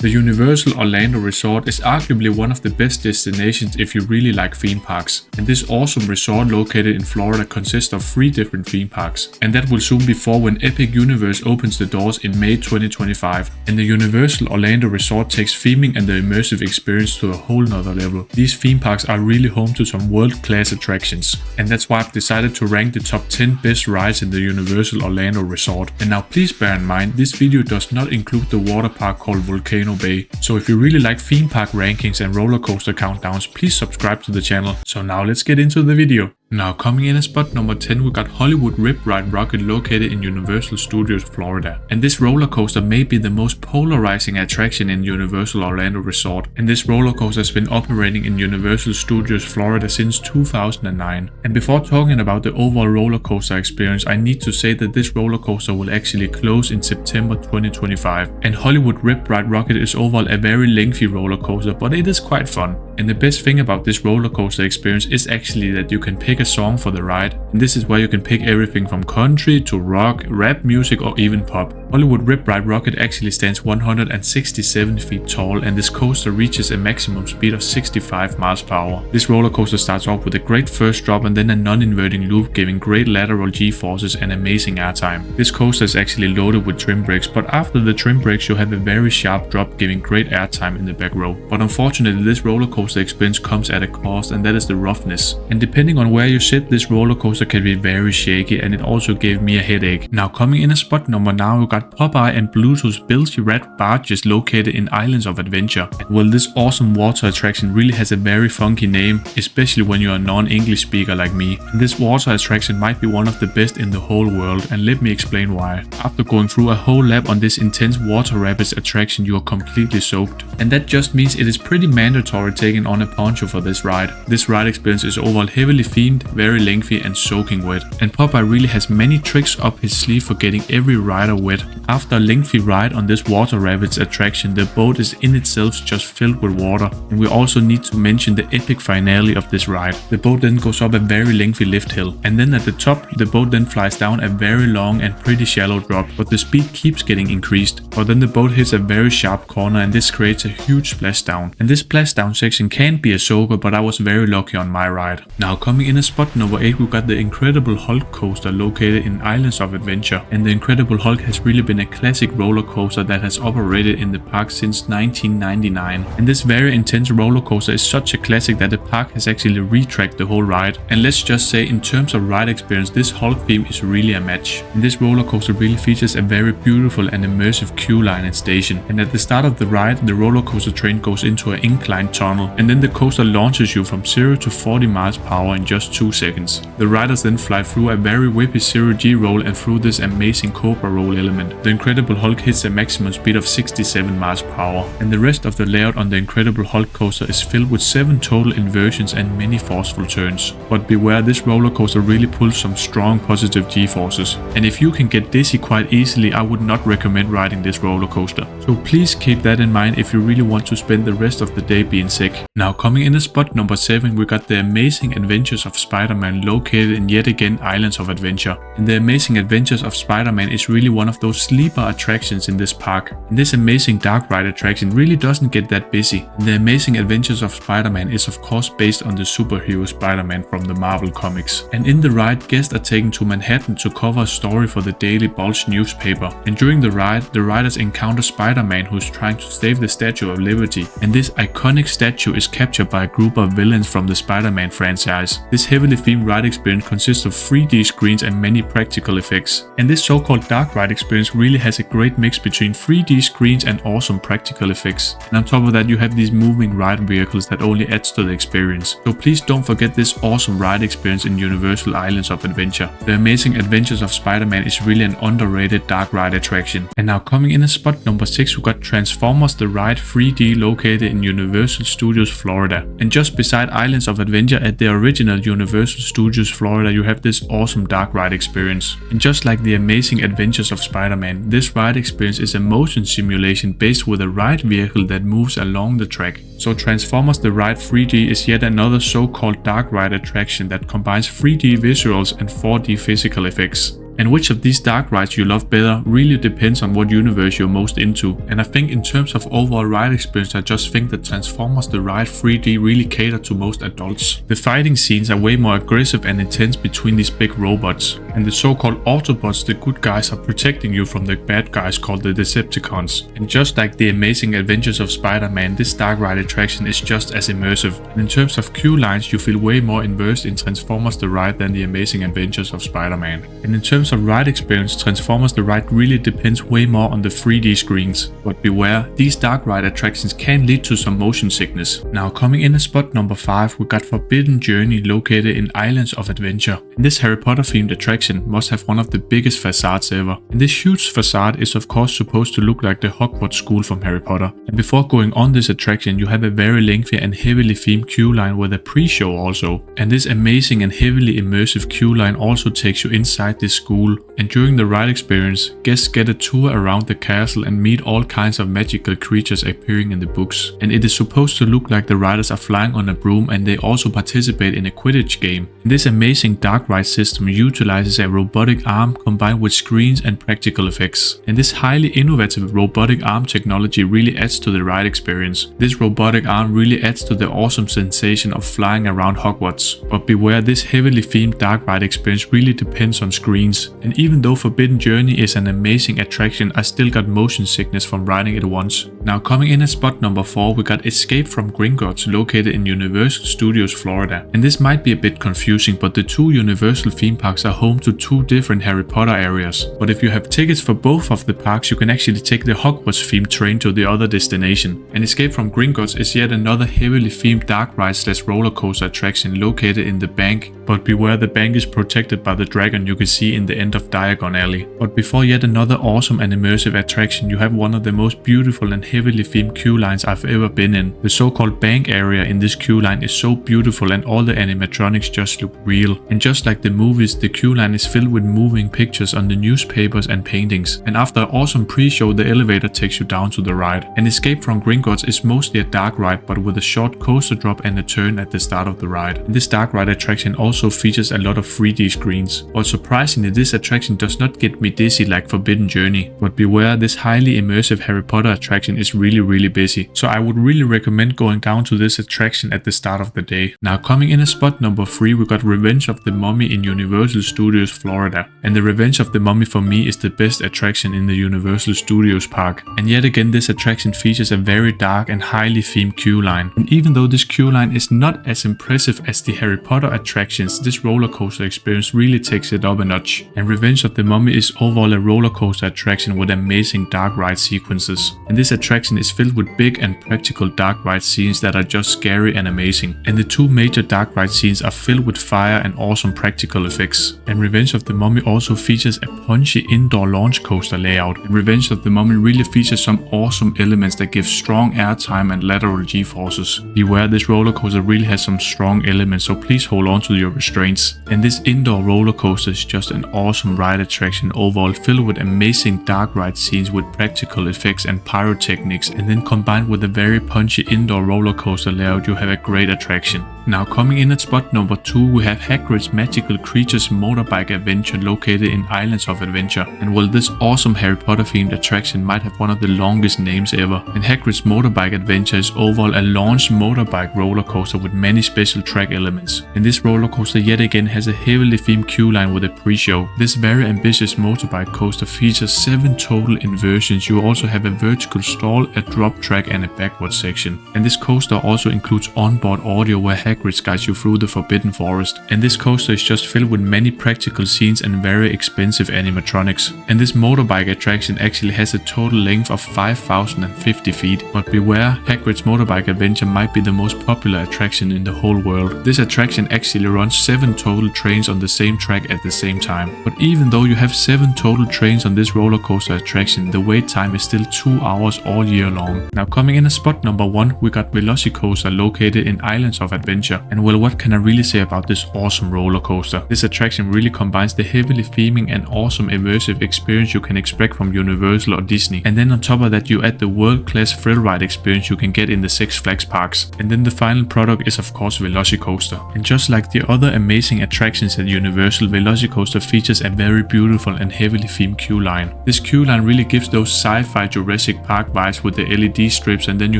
The Universal Orlando Resort is arguably one of the best destinations if you really like theme parks. And this awesome resort located in Florida consists of 3 different theme parks. And that will soon be 4 when Epic Universe opens the doors in May 2025. And the Universal Orlando Resort takes theming and the immersive experience to a whole nother level. These theme parks are really home to some world-class attractions. And that's why I've decided to rank the top 10 best rides in the Universal Orlando Resort. And now please bear in mind, this video does not include the water park called Volcano Bay. So if you really like theme park rankings and roller coaster countdowns, please subscribe to the channel. So now let's get into the video. Now coming in at spot number 10, we got Hollywood Rip Ride Rockit located in Universal Studios Florida. And this roller coaster may be the most polarizing attraction in Universal Orlando Resort. And this roller coaster has been operating in Universal Studios Florida since 2009. And before talking about the overall roller coaster experience, I need to say that this roller coaster will actually close in September 2025. And Hollywood Rip Ride Rockit is overall a very lengthy roller coaster, but it is quite fun. And the best thing about this roller coaster experience is actually that you can pick a song for the ride, and this is where you can pick everything from country to rock, rap music or even pop. Hollywood Rip Ride Rockit actually stands 167 feet tall, and this coaster reaches a maximum speed of 65 miles per hour. This roller coaster starts off with a great first drop and then a non-inverting loop giving great lateral G-forces and amazing airtime. This coaster is actually loaded with trim brakes, but after the trim brakes you have a very sharp drop giving great airtime in the back row. But unfortunately this roller coaster experience comes at a cost, and that is the roughness. And depending on where you sit, this roller coaster can be very shaky, and it also gave me a headache. Now coming in at spot number 9, we got Popeye and Bluto's Bilge-Rat barges located in Islands of Adventure. And well, this awesome water attraction really has a very funky name, especially when you're a non-English speaker like me. And this water attraction might be one of the best in the whole world, and let me explain why. After going through a whole lap on this intense water rapids attraction, you are completely soaked. And that just means it is pretty mandatory taking on a poncho for this ride. This ride experience is overall heavily themed, very lengthy and soaking wet. And Popeye really has many tricks up his sleeve for getting every rider wet. After a lengthy ride on this water rapids attraction, the boat is in itself just filled with water. And we also need to mention the epic finale of this ride. The boat then goes up a very lengthy lift hill, and then at the top the boat then flies down a very long and pretty shallow drop, but the speed keeps getting increased. But then the boat hits a very sharp corner, and this creates a huge splashdown. And this splashdown section can be a soaker, but I was very lucky on my ride. Now coming in at spot number 8, we got the Incredible Hulk coaster located in Islands of Adventure. And the Incredible Hulk has really been a classic roller coaster that has operated in the park since 1999. And this very intense roller coaster is such a classic that the park has actually retracked the whole ride. And let's just say, in terms of ride experience, this Hulk theme is really a match. And this roller coaster really features a very beautiful and immersive queue line and station. And at the start of the ride, the roller coaster train goes into an inclined tunnel, and then the coaster launches you from 0 to 40 miles per hour in just 2 seconds. The riders then fly through a very whippy 0G roll and through this amazing Cobra roll element. The Incredible Hulk hits a maximum speed of 67 miles per hour, and the rest of the layout on the Incredible Hulk coaster is filled with 7 total inversions and many forceful turns. But beware, this roller coaster really pulls some strong positive G-forces, and if you can get dizzy quite easily, I would not recommend riding this roller coaster. So please keep that in mind if you really want to spend the rest of the day being sick. Now coming in at spot number 7, we got the Amazing Adventures of Spider-Man located in yet again Islands of Adventure. And the Amazing Adventures of Spider-Man is really one of those sleeper attractions in this park. And this amazing dark ride attraction really doesn't get that busy. And the Amazing Adventures of Spider-Man is of course based on the superhero Spider-Man from the Marvel comics. And in the ride, guests are taken to Manhattan to cover a story for the Daily Bulge newspaper. And during the ride, the riders encounter Spider-Man, who's trying to save the Statue of Liberty. And this iconic statue is captured by a group of villains from the Spider-Man franchise. This heavily themed ride experience consists of 3D screens and many practical effects. And this so-called dark ride experience really has a great mix between 3D screens and awesome practical effects. And on top of that, you have these moving ride vehicles that only adds to the experience. So please don't forget this awesome ride experience in Universal Islands of Adventure. The Amazing Adventures of Spider-Man is really an underrated dark ride attraction. And now coming in at spot number 6, we got Transformers the Ride 3D located in Universal Studios Florida. And just beside Islands of Adventure at the original Universal Studios Florida, you have this awesome dark ride experience. And just like the Amazing Adventures of Spider-Man, this ride experience is a motion simulation based with a ride vehicle that moves along the track. So Transformers the Ride 3D is yet another so-called dark ride attraction that combines 3D visuals and 4D physical effects. And which of these dark rides you love better really depends on what universe you're most into. And I think in terms of overall ride experience, I just think that Transformers the Ride 3D really cater to most adults. The fighting scenes are way more aggressive and intense between these big robots. And the so-called Autobots, the good guys, are protecting you from the bad guys called the Decepticons. And just like the Amazing Adventures of Spider-Man, this dark ride attraction is just as immersive. And in terms of queue lines, you feel way more immersed in Transformers the Ride than the Amazing Adventures of Spider-Man. And in terms of ride experience, Transformers the Ride really depends way more on the 3D screens. But beware, these dark ride attractions can lead to some motion sickness. Now coming in at spot number 5, we got Forbidden Journey located in Islands of Adventure. And this Harry Potter themed attraction must have one of the biggest facades ever. And this huge facade is of course supposed to look like the Hogwarts school from Harry Potter. And before going on this attraction, you have a very lengthy and heavily themed queue line with a pre-show also. And this amazing and heavily immersive queue line also takes you inside this school. And during the ride experience, guests get a tour around the castle and meet all kinds of magical creatures appearing in the books. And it is supposed to look like the riders are flying on a broom, and they also participate in a Quidditch game. And this amazing dark ride system utilizes a robotic arm combined with screens and practical effects. And this highly innovative robotic arm technology really adds to the ride experience. This robotic arm really adds to the awesome sensation of flying around Hogwarts. But beware, this heavily themed dark ride experience really depends on screens. And even though Forbidden Journey is an amazing attraction, I still got motion sickness from riding it once. Now coming in at spot number 4, we got Escape from Gringotts located in Universal Studios Florida. And this might be a bit confusing, but the two Universal theme parks are home to two different Harry Potter areas. But if you have tickets for both of the parks, you can actually take the Hogwarts themed train to the other destination. And Escape from Gringotts is yet another heavily themed dark ride / roller coaster attraction located in the bank. But beware, the bank is protected by the dragon you can see in the end of Diagon Alley. But before yet another awesome and immersive attraction, you have one of the most beautiful and heavily themed queue lines I've ever been in. The so-called bank area in this queue line is so beautiful, and all the animatronics just look real. And just like the movies, the queue line is filled with moving pictures on the newspapers and paintings. And after an awesome pre-show, the elevator takes you down to the ride. And Escape from Gringotts is mostly a dark ride, but with a short coaster drop and a turn at the start of the ride. And this dark ride attraction also features a lot of 3D screens. But surprisingly, this attraction does not get me dizzy like Forbidden Journey. But beware, this highly immersive Harry Potter attraction is really busy. So I would really recommend going down to this attraction at the start of the day. Now coming in at spot number 3, we got Revenge of the Mummy in Universal Studios Florida. And the Revenge of the Mummy for me is the best attraction in the Universal Studios park. And yet again, this attraction features a very dark and highly themed queue line. And even though this queue line is not as impressive as the Harry Potter attractions, this roller coaster experience really takes it up a notch. And Revenge of the Mummy is overall a roller coaster attraction with amazing dark ride sequences. And this attraction is filled with big and practical dark ride scenes that are just scary and amazing. And the two major dark ride scenes are filled with fire and awesome practical effects. And Revenge of the Mummy also features a punchy indoor launch coaster layout. And Revenge of the Mummy really features some awesome elements that give strong airtime and lateral G-forces. Beware, this roller coaster really has some strong elements, so please hold on to your restraints. And this indoor roller coaster is just an awesome ride attraction overall, filled with amazing dark ride scenes with practical effects and pyrotechnics, and then combined with a very punchy indoor roller coaster layout, you have a great attraction. Now coming in at spot number 2, we have Hagrid's Magical Creatures Motorbike Adventure located in Islands of Adventure. And well, this awesome Harry Potter themed attraction might have one of the longest names ever. And Hagrid's Motorbike Adventure is overall a launched motorbike roller coaster with many special track elements. And this roller coaster yet again has a heavily themed queue line with a pre-show. This very ambitious motorbike coaster features 7 total inversions. You also have a vertical stall, a drop track and a backward section. And this coaster also includes onboard audio where Hagrid guides you through the Forbidden Forest. And this coaster is just filled with many practical scenes and very expensive animatronics. And this motorbike attraction actually has a total length of 5,050 feet. But beware, Hagrid's Motorbike Adventure might be the most popular attraction in the whole world. This attraction actually runs 7 total trains on the same track at the same time. But even though you have 7 total trains on this roller coaster attraction, the wait time is still 2 hours all year long. Now coming in at spot number 1, we got VelociCoaster located in Islands of Adventure. And well, what can I really say about this awesome roller coaster? This attraction really combines the heavily theming and awesome immersive experience you can expect from Universal or Disney. And then on top of that, you add the world-class thrill ride experience you can get in the Six Flags parks. And then the final product is of course VelociCoaster. And just like the other amazing attractions at Universal, VelociCoaster features features a very beautiful and heavily themed queue line. This queue line really gives those sci-fi Jurassic Park vibes with the LED strips, and then you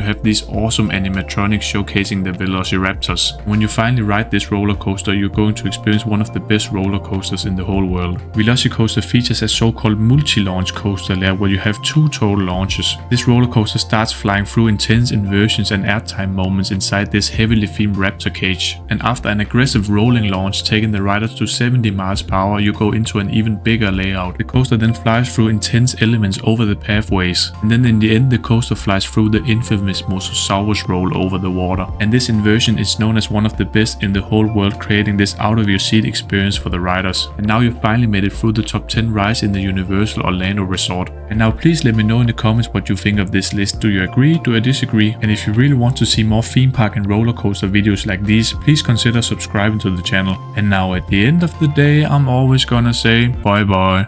have these awesome animatronics showcasing the Velociraptors. When you finally ride this roller coaster, you're going to experience one of the best roller coasters in the whole world. VelociCoaster features a so-called multi-launch coaster layer where you have 2 total launches. This roller coaster starts flying through intense inversions and airtime moments inside this heavily themed raptor cage, and after an aggressive rolling launch taking the riders to 70 miles per hour, you go into an even bigger layout. The coaster then flies through intense elements over the pathways, and then in the end the coaster flies through the infamous Mosasaurus roll over the water. And this inversion is known as one of the best in the whole world, creating this out of your seat experience for the riders. And now you've finally made it through the top 10 rides in the Universal Orlando Resort. And now please let me know in the comments what you think of this list. Do you agree? Do you disagree? And if you really want to see more theme park and roller coaster videos like these, please consider subscribing to the channel. And now at the end of the day, I'm always gonna say bye bye.